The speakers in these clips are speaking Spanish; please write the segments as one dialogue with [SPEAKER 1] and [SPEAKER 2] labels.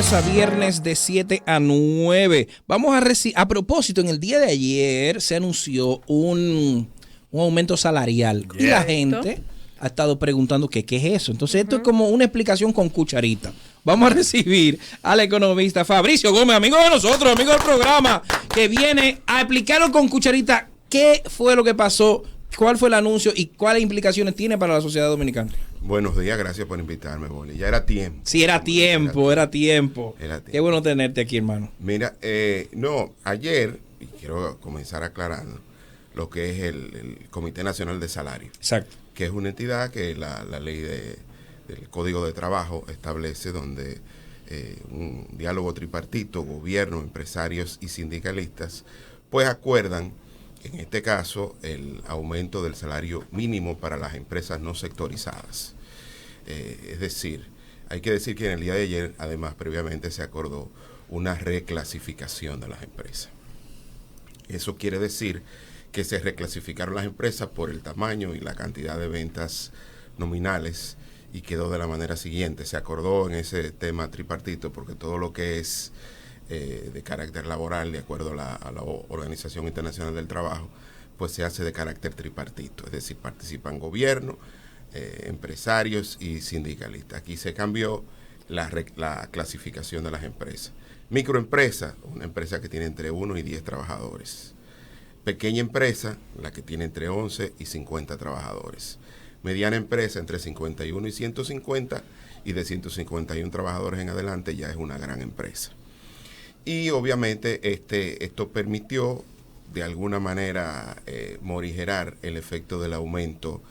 [SPEAKER 1] lunes a viernes de 7 a 9. Vamos a propósito, en el día de ayer se anunció un aumento salarial. Y la gente ha estado preguntando qué es eso. Entonces, esto es como una explicación con cucharita. Vamos a recibir al economista Fabricio Gómez, amigo de nosotros, amigo del programa, que viene a explicarnos con cucharita qué fue lo que pasó, cuál fue el anuncio y cuáles implicaciones tiene para la sociedad dominicana.
[SPEAKER 2] Buenos días, gracias por invitarme, Boli. Ya era tiempo.
[SPEAKER 1] Sí, era tiempo. Qué bueno tenerte aquí, hermano.
[SPEAKER 2] Mira, ayer, y quiero comenzar aclarando, lo que es el Comité Nacional de Salario.
[SPEAKER 1] Exacto.
[SPEAKER 2] Que es una entidad que la ley del Código de Trabajo establece donde un diálogo tripartito, gobierno, empresarios y sindicalistas, pues acuerdan, en este caso, el aumento del salario mínimo para las empresas no sectorizadas. Es decir, hay que decir que en el día de ayer, además, previamente se acordó una reclasificación de las empresas. Eso quiere decir que se reclasificaron las empresas por el tamaño y la cantidad de ventas nominales y quedó de la manera siguiente. Se acordó en ese tema tripartito porque todo lo que es de carácter laboral, de acuerdo a la Organización Internacional del Trabajo, pues se hace de carácter tripartito, es decir, participan gobierno, empresarios y sindicalistas. Aquí se cambió la clasificación de las empresas. Microempresa, una empresa que tiene entre 1 y 10 trabajadores. Pequeña empresa, la que tiene entre 11 y 50 trabajadores. Mediana empresa, entre 51 y 150, y de 151 trabajadores en adelante ya es una gran empresa. Y obviamente esto permitió de alguna manera morigerar el efecto del aumento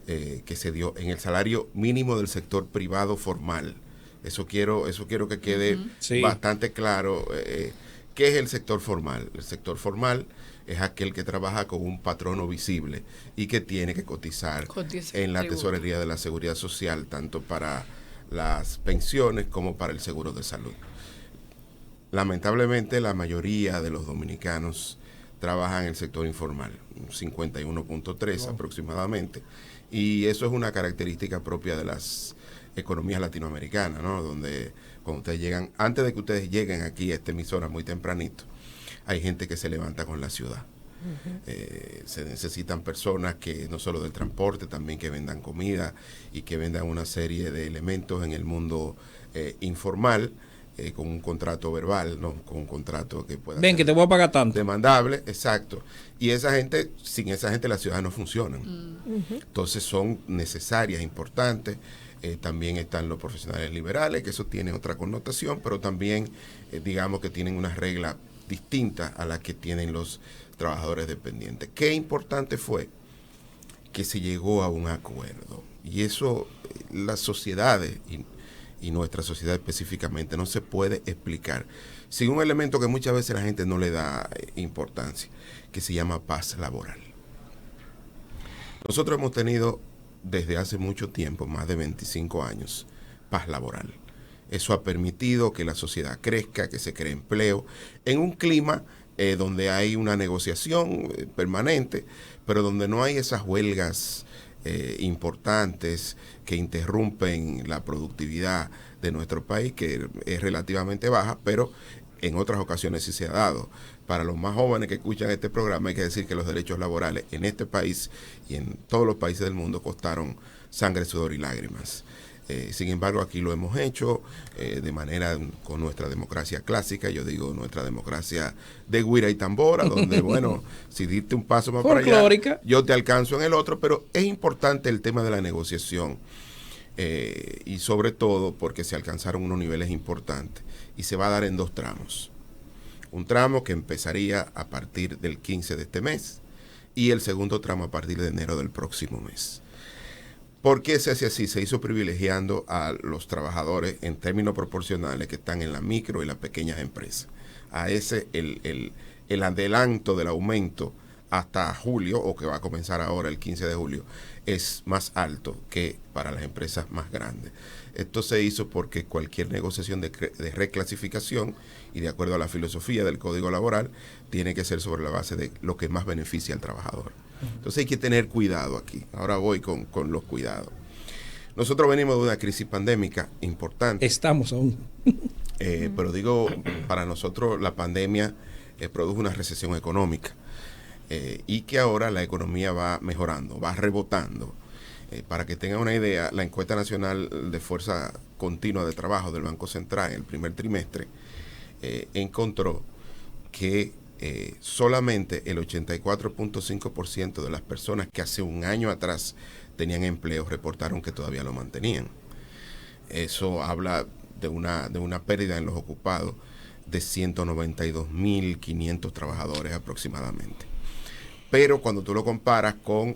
[SPEAKER 2] que se dio en el salario mínimo del sector privado formal. Eso quiero que quede bastante claro. ¿Qué es el sector formal? El sector formal es aquel que trabaja con un patrono visible y que tiene que cotizar en la tesorería de la Seguridad Social, tanto para las pensiones como para el seguro de salud. Lamentablemente, la mayoría de los dominicanos trabajan en el sector informal, un 51.3 aproximadamente, y eso es una característica propia de las economías latinoamericanas, ¿no? Donde cuando ustedes llegan, antes de que ustedes lleguen aquí a esta emisora muy tempranito, hay gente que se levanta con la ciudad. Se necesitan personas que no solo del transporte, también que vendan comida y que vendan una serie de elementos en el mundo informal, con un contrato verbal, ¿no? Con un contrato que pueda
[SPEAKER 1] ser que te voy a pagar tanto.
[SPEAKER 2] Demandable, exacto. Y esa gente, sin esa gente las ciudades no funcionan. Entonces son necesarias, importantes. También están los profesionales liberales, que eso tiene otra connotación, pero también digamos que tienen unas reglas distintas a las que tienen los trabajadores dependientes. Qué importante fue que se llegó a un acuerdo. Y eso las sociedades y nuestra sociedad específicamente no se puede explicar sin un elemento que muchas veces la gente no le da importancia, que se llama paz laboral. Nosotros hemos tenido desde hace mucho tiempo, más de 25 años, paz laboral. Eso ha permitido que la sociedad crezca, que se cree empleo, en un clima donde hay una negociación permanente, pero donde no hay esas huelgas importantes que interrumpen la productividad de nuestro país, que es relativamente baja, pero en otras ocasiones sí se ha dado. Para los más jóvenes que escuchan este programa hay que decir que los derechos laborales en este país y en todos los países del mundo costaron sangre, sudor y lágrimas. Sin embargo, aquí lo hemos hecho de manera con nuestra democracia clásica, yo digo nuestra democracia de guira y tambora, donde, bueno, si diste un paso más para allá, yo te alcanzo en el otro, pero es importante el tema de la negociación y sobre todo porque se alcanzaron unos niveles importantes y se va a dar en 2 tramos. Un tramo que empezaría a partir del 15 de este mes y el segundo tramo a partir de enero del próximo mes. ¿Por qué se hace así? Se hizo privilegiando a los trabajadores en términos proporcionales que están en la micro y las pequeñas empresas. A ese el adelanto del aumento hasta julio, o que va a comenzar ahora el 15 de julio, es más alto que para las empresas más grandes. Esto se hizo porque cualquier negociación de reclasificación, y de acuerdo a la filosofía del Código Laboral, tiene que ser sobre la base de lo que más beneficia al trabajador. Entonces hay que tener cuidado aquí. Ahora voy con los cuidados. Nosotros venimos de una crisis pandémica importante.
[SPEAKER 1] Estamos aún.
[SPEAKER 2] Pero digo, para nosotros la pandemia produjo una recesión económica y que ahora la economía va mejorando, va rebotando. Para que tengan una idea, la encuesta nacional de fuerza continua de trabajo del Banco Central en el primer trimestre encontró que solamente el 84.5% de las personas que hace un año atrás tenían empleo reportaron que todavía lo mantenían. Eso habla de una pérdida en los ocupados de 192.500 trabajadores aproximadamente. Pero cuando tú lo comparas con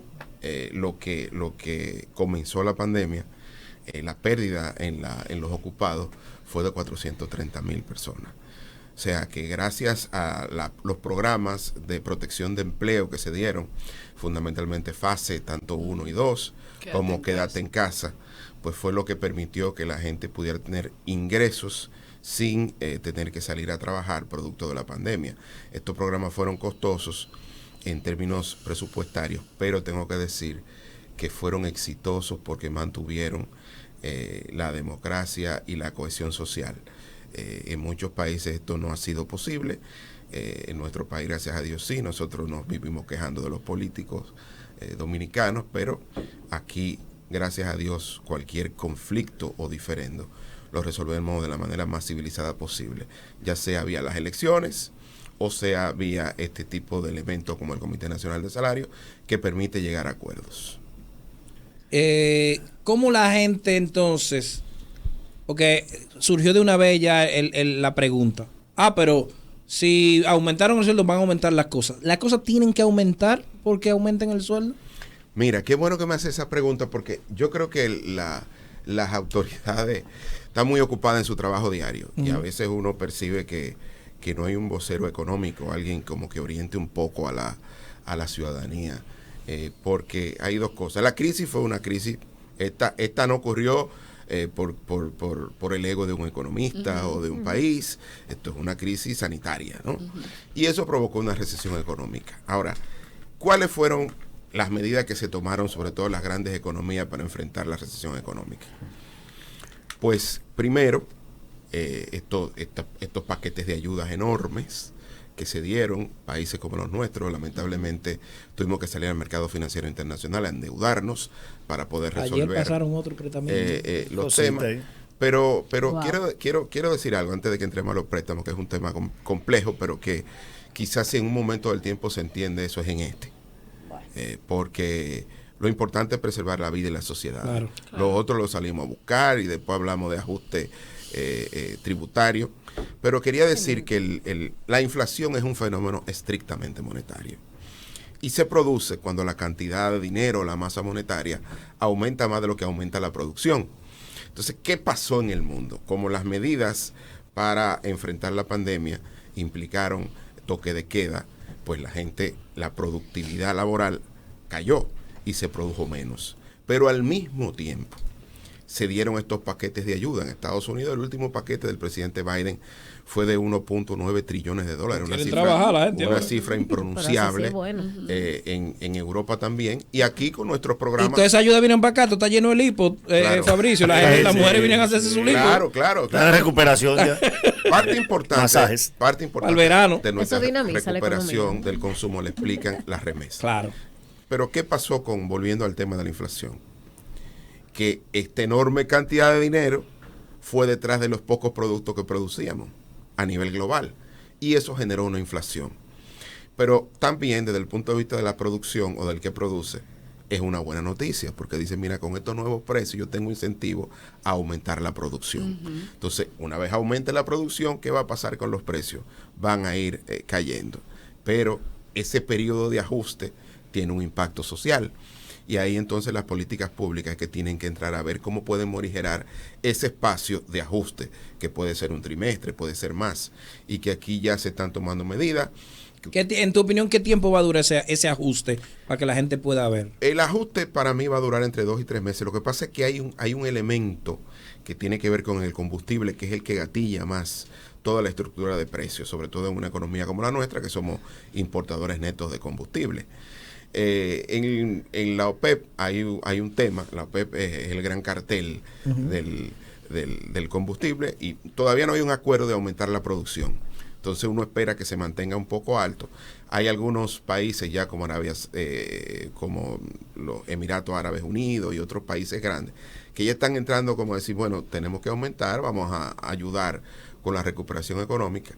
[SPEAKER 2] lo que comenzó la pandemia, la pérdida en los ocupados fue de 430.000 personas. O sea que gracias a los programas de protección de empleo que se dieron, fundamentalmente fase tanto 1 y 2, como Quédate en casa, pues fue lo que permitió que la gente pudiera tener ingresos sin tener que salir a trabajar producto de la pandemia. Estos programas fueron costosos en términos presupuestarios, pero tengo que decir que fueron exitosos porque mantuvieron la democracia y la cohesión social. En muchos países esto no ha sido posible. En nuestro país, gracias a Dios, sí. Nosotros nos vivimos quejando de los políticos dominicanos, pero aquí, gracias a Dios, cualquier conflicto o diferendo lo resolvemos de la manera más civilizada posible, ya sea vía las elecciones o sea vía este tipo de elementos como el Comité Nacional de Salario, que permite llegar a acuerdos.
[SPEAKER 1] ¿Cómo la gente entonces? Porque surgió de una vez ya la pregunta. Pero si aumentaron el sueldo, van a aumentar las cosas. ¿Las cosas tienen que aumentar porque aumenten el sueldo?
[SPEAKER 2] Mira, qué bueno que me hace esa pregunta, porque yo creo que las autoridades están muy ocupadas en su trabajo diario. Y a veces uno percibe que no hay un vocero económico, alguien como que oriente un poco a la ciudadanía. Porque hay dos cosas. La crisis fue una crisis. Esta no ocurrió por el ego de un economista o de un país. Esto es una crisis sanitaria, ¿no? Y eso provocó una recesión económica. Ahora, ¿cuáles fueron las medidas que se tomaron, sobre todo las grandes economías, para enfrentar la recesión económica? Pues primero, estos paquetes de ayudas enormes que se dieron, países como los nuestros, lamentablemente tuvimos que salir al mercado financiero internacional a endeudarnos para poder resolver.
[SPEAKER 1] Ayer pasaron otro
[SPEAKER 2] los temas. Pero
[SPEAKER 3] Wow.
[SPEAKER 2] quiero decir algo antes de que entremos a los préstamos, que es un tema complejo, pero que quizás si en un momento del tiempo se entiende, eso es en este. Porque lo importante es preservar la vida y la sociedad.
[SPEAKER 1] Claro.
[SPEAKER 2] Lo otro lo salimos a buscar y después hablamos de ajuste tributario. Pero quería decir que la inflación es un fenómeno estrictamente monetario. Y se produce cuando la cantidad de dinero, la masa monetaria, aumenta más de lo que aumenta la producción. Entonces, ¿qué pasó en el mundo? Como las medidas para enfrentar la pandemia implicaron toque de queda, pues la productividad laboral cayó y se produjo menos. Pero al mismo tiempo se dieron estos paquetes de ayuda. En Estados Unidos el último paquete del presidente Biden fue de 1.9 trillones de dólares. Una cifra impronunciable. En Europa también. Y aquí con nuestros programas.
[SPEAKER 1] Y toda esa ayuda viene para acá, está lleno de lipo,
[SPEAKER 2] Claro.
[SPEAKER 1] Fabricio. Las mujeres vienen a hacerse su lipo.
[SPEAKER 2] Claro.
[SPEAKER 4] La recuperación ya.
[SPEAKER 2] Parte importante
[SPEAKER 1] Al verano.
[SPEAKER 2] de nuestra
[SPEAKER 3] Eso dinamiza la
[SPEAKER 2] recuperación
[SPEAKER 3] economía.
[SPEAKER 2] del consumo le explican las remesas.
[SPEAKER 1] Claro.
[SPEAKER 2] Pero ¿qué pasó volviendo al tema de la inflación? Que esta enorme cantidad de dinero fue detrás de los pocos productos que producíamos a nivel global. Y eso generó una inflación. Pero también desde el punto de vista de la producción o del que produce, es una buena noticia, porque dice, mira, con estos nuevos precios yo tengo incentivo a aumentar la producción. Entonces, una vez aumente la producción, ¿qué va a pasar con los precios? Van a ir cayendo. Pero ese periodo de ajuste tiene un impacto social. Y ahí entonces las políticas públicas que tienen que entrar a ver cómo pueden morigerar ese espacio de ajuste, que puede ser un trimestre, puede ser más, y que aquí ya se están tomando medidas.
[SPEAKER 1] En tu opinión, ¿qué tiempo va a durar ese ajuste para que la gente pueda ver?
[SPEAKER 2] El ajuste para mí va a durar entre 2 y 3 meses. Lo que pasa es que hay un elemento que tiene que ver con el combustible, que es el que gatilla más toda la estructura de precios, sobre todo en una economía como la nuestra, que somos importadores netos de combustible. En la OPEP hay un tema. La OPEP es el gran cartel del combustible y todavía no hay un acuerdo de aumentar la producción. Entonces uno espera que se mantenga un poco alto. Hay algunos países ya como como los Emiratos Árabes Unidos y otros países grandes que ya están entrando como decir, bueno, tenemos que aumentar, vamos a ayudar con la recuperación económica,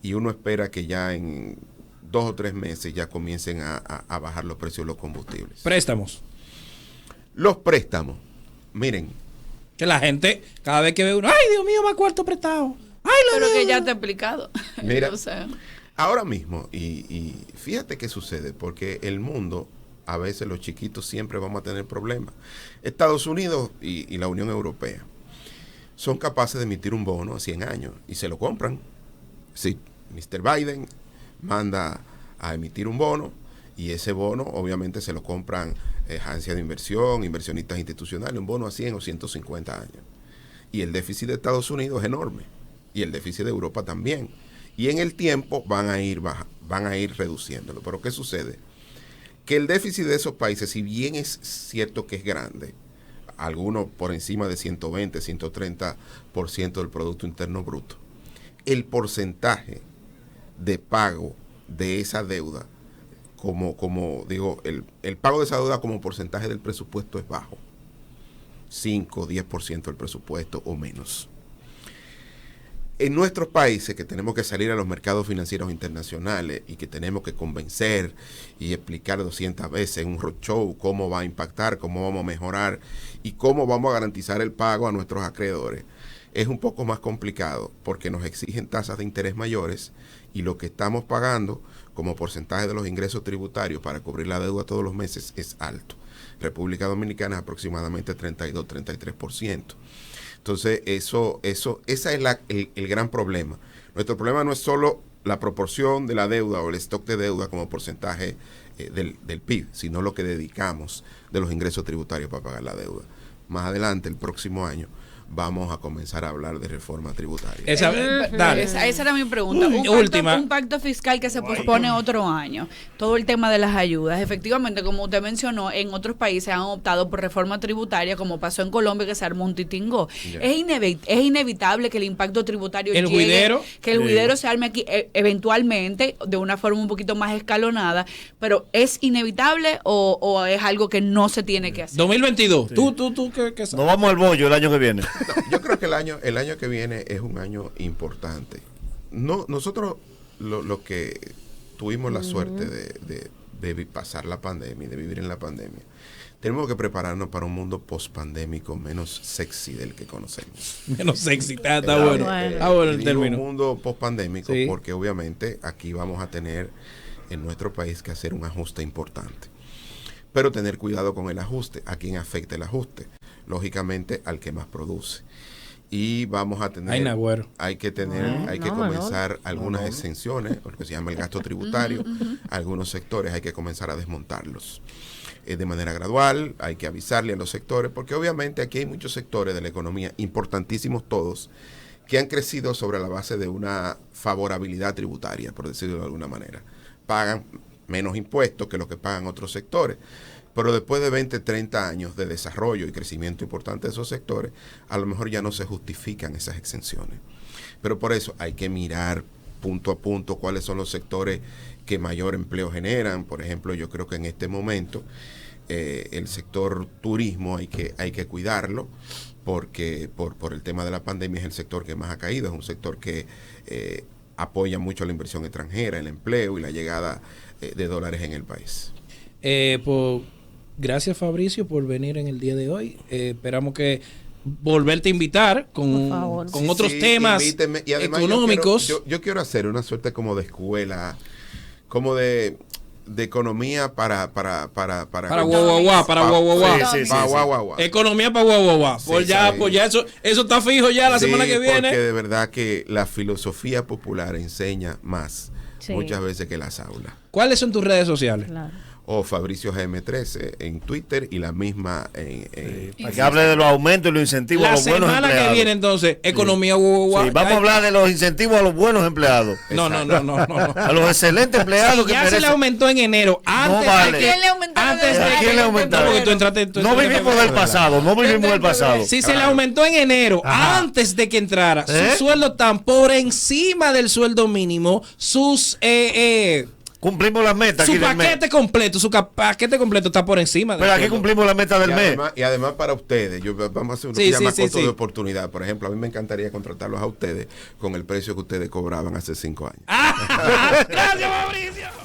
[SPEAKER 2] y uno espera que ya en 2 o 3 meses ya comiencen a bajar los precios de los combustibles.
[SPEAKER 1] Préstamos.
[SPEAKER 2] Los préstamos, miren.
[SPEAKER 1] Que la gente, cada vez que ve uno, ay, Dios mío, más cuarto prestado. Ay,
[SPEAKER 3] pero que ya te he explicado.
[SPEAKER 2] Mira,
[SPEAKER 3] o sea,
[SPEAKER 2] ahora mismo, y fíjate qué sucede, porque el mundo, a veces los chiquitos siempre vamos a tener problemas. Estados Unidos y la Unión Europea son capaces de emitir un bono a 100 años y se lo compran. Sí, Mr. Biden manda a emitir un bono y ese bono obviamente se lo compran agencias de inversión, inversionistas institucionales, un bono a 100 o 150 años. Y el déficit de Estados Unidos es enorme y el déficit de Europa también. Y en el tiempo van a ir reduciéndolo. Pero ¿qué sucede? Que el déficit de esos países, si bien es cierto que es grande, algunos por encima de 120, 130% del Producto Interno Bruto, el porcentaje de pago de esa deuda, como digo, el pago de esa deuda como porcentaje del presupuesto es bajo. 5, 10% del presupuesto o menos. En nuestros países, que tenemos que salir a los mercados financieros internacionales y que tenemos que convencer y explicar 200 veces en un roadshow cómo va a impactar, cómo vamos a mejorar y cómo vamos a garantizar el pago a nuestros acreedores, es un poco más complicado porque nos exigen tasas de interés mayores y lo que estamos pagando como porcentaje de los ingresos tributarios para cubrir la deuda todos los meses es alto. República Dominicana es aproximadamente 32-33%. Entonces, esa es el gran problema. Nuestro problema no es solo la proporción de la deuda o el stock de deuda como porcentaje del PIB, sino lo que dedicamos de los ingresos tributarios para pagar la deuda. Más adelante, el próximo año, vamos a comenzar a hablar de reforma tributaria.
[SPEAKER 3] Esa era mi pregunta. Un pacto fiscal que se pospone otro año. Todo el tema de las ayudas. Efectivamente, como usted mencionó, en otros países han optado por reforma tributaria, como pasó en Colombia, que se armó un titingó. Yeah. Es inevitable que el impacto tributario llegue, que el juidero se arme aquí eventualmente, de una forma un poquito más escalonada, pero ¿es inevitable o es algo que no se tiene que hacer?
[SPEAKER 1] 2022.
[SPEAKER 4] Sí.
[SPEAKER 1] Tú ¿qué sabes?
[SPEAKER 4] Nos vamos al bollo el año que viene.
[SPEAKER 2] No, yo creo que el año que viene es un año importante. No, nosotros lo que tuvimos la suerte de pasar la pandemia, de vivir en la pandemia, tenemos que prepararnos para un mundo post-pandémico menos sexy del que conocemos.
[SPEAKER 1] Menos sexy, está bueno. Está bueno el término.
[SPEAKER 2] Un mundo post-pandémico,
[SPEAKER 1] sí,
[SPEAKER 2] porque obviamente aquí vamos a tener en nuestro país que hacer un ajuste importante. Pero tener cuidado con el ajuste, a quién afecta el ajuste. Lógicamente al que más produce. Y vamos a tener, hay que comenzar algunas exenciones, porque se llama el gasto tributario. Algunos sectores hay que comenzar a desmontarlos de manera gradual. Hay que avisarle a los sectores, porque obviamente aquí hay muchos sectores de la economía, importantísimos todos, que han crecido sobre la base de una favorabilidad tributaria, por decirlo de alguna manera. Pagan menos impuestos que los que pagan otros sectores. Pero después de 20, 30 años de desarrollo y crecimiento importante de esos sectores, a lo mejor ya no se justifican esas exenciones. Pero por eso hay que mirar punto a punto cuáles son los sectores que mayor empleo generan. Por ejemplo, yo creo que en este momento el sector turismo hay que cuidarlo, porque por el tema de la pandemia es el sector que más ha caído. Es un sector que apoya mucho la inversión extranjera, el empleo y la llegada de dólares en el país.
[SPEAKER 1] Gracias, Fabricio, por venir en el día de hoy. Esperamos que volverte a invitar con otros temas
[SPEAKER 2] y además
[SPEAKER 1] económicos.
[SPEAKER 2] Yo quiero hacer una suerte como de escuela, como de economía para
[SPEAKER 1] guau.
[SPEAKER 2] Sí.
[SPEAKER 1] Economía para guau. Pues ya eso está fijo ya la semana que viene.
[SPEAKER 2] Porque de verdad que la filosofía popular enseña más muchas veces que las aulas.
[SPEAKER 1] ¿Cuáles son tus redes sociales?
[SPEAKER 3] Claro.
[SPEAKER 2] o Fabricio GM13 en Twitter y la misma
[SPEAKER 4] para que hable de los aumentos y los incentivos a los buenos empleados.
[SPEAKER 1] La semana que viene entonces, economía
[SPEAKER 4] vamos a hablar de los incentivos a los buenos empleados.
[SPEAKER 1] No.
[SPEAKER 4] A los excelentes empleados
[SPEAKER 1] ya se le aumentó en enero.
[SPEAKER 3] ¿Quién le aumentó?
[SPEAKER 4] ¿Quién le aumentó? No vivimos del pasado,
[SPEAKER 1] Si se le aumentó en enero, antes de que entrara, su sueldo tan por encima del sueldo mínimo, sus
[SPEAKER 4] cumplimos las metas.
[SPEAKER 1] Su paquete completo está por encima.
[SPEAKER 4] Pero aquí cumplimos la meta del mes.
[SPEAKER 2] Y además para ustedes, vamos a hacer un llama costo de oportunidad. Por ejemplo, a mí me encantaría contratarlos a ustedes con el precio que ustedes cobraban hace 5 años.
[SPEAKER 1] Gracias, Mauricio.